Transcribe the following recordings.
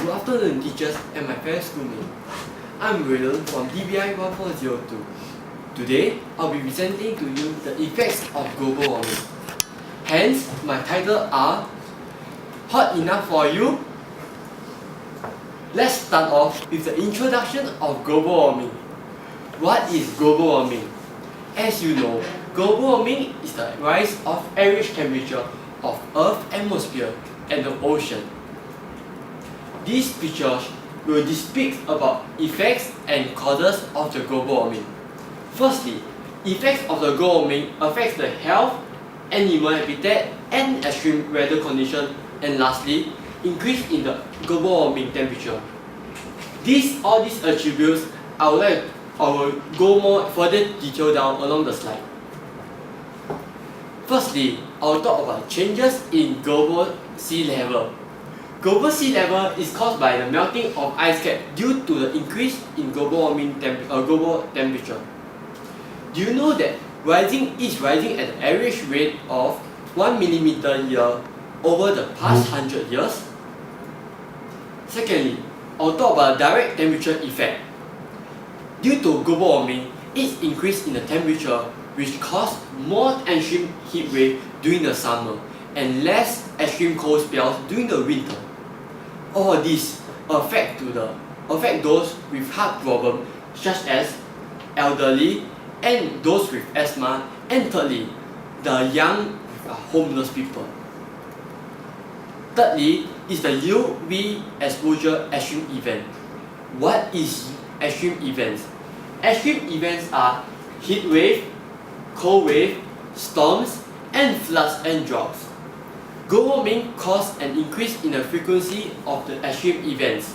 Good afternoon, teachers and my fellow schoolmates. I'm Lim Wei Lun from DBI 1402. Today, I'll be presenting to you the effects of global warming. Hence, my title are Hot Enough for You? Let's start off with the introduction of global warming. What is global warming? As you know, global warming is the rise of average temperature of Earth's atmosphere and the ocean. These pictures will speak about effects and causes of the global warming. Firstly, effects of the global warming affects the health, animal habitat, and extreme weather conditions. And lastly, increase in the global warming temperature. All these attributes, I will go more further detail down along the slide. Firstly, I will talk about changes in global sea level. Global sea level is caused by the melting of ice cap due to the increase in global temperature. Do you know that is rising at an average rate of 1 millimeter a year over the past 100 years? Secondly, I'll talk about direct temperature effect. Due to global warming, its increase in the temperature which causes more extreme heat wave during the summer and less extreme cold spells during the winter. All these affect those with heart problems such as elderly and those with asthma, and thirdly, the young homeless people. Thirdly is the UV exposure extreme event. What is extreme events? Extreme events are heat wave, cold wave, storms, and floods and droughts. Global warming causes an increase in the frequency of the extreme events.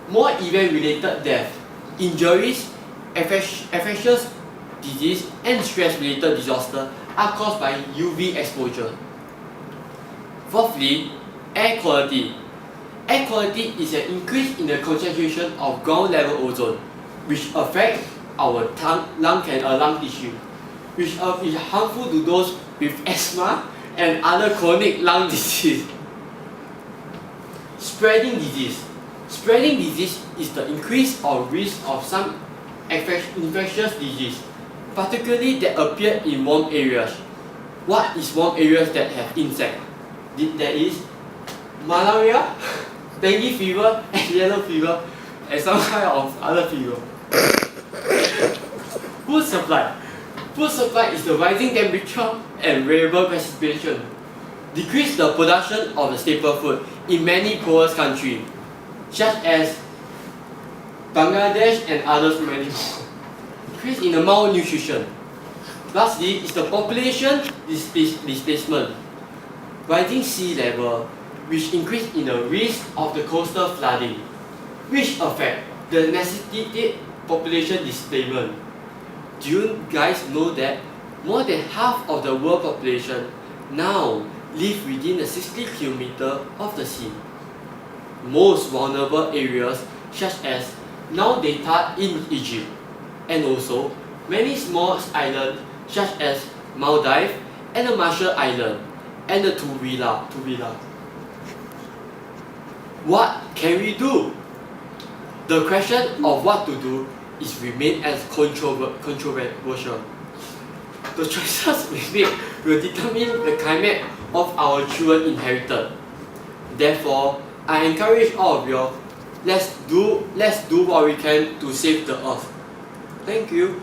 More event-related death, injuries, infectious disease, and stress-related disasters are caused by UV exposure. Fourthly, air quality. Air quality is an increase in the concentration of ground-level ozone, which affects our lung tissue, which is harmful to those with asthma and other chronic lung disease. Spreading disease. Spreading disease is the increase or risk of some infectious disease, particularly that appear in warm areas. What is warm areas that have insects? That is malaria, dengue fever, and yellow fever, and some kind of other fever. Food supply. Food supply is the rising temperature and variable precipitation. Decrease the production of the staple food in many poorest countries, such as Bangladesh and others many more. Increase in the malnutrition. Lastly is the population displacement. Rising sea level, which increase in the risk of the coastal flooding, which affect the necessitated population displacement. Do you guys know that more than half of the world population now live within the 60 km of the sea? Most vulnerable areas such as now data in Egypt, and also many small islands such as Maldives and the Marshall Island and the Tuvalu. What can we do? The question of what to do is remain as controversial. The choices we make will determine the climate of our children inherited. Therefore, I encourage all of you, let's do what we can to save the earth. Thank you.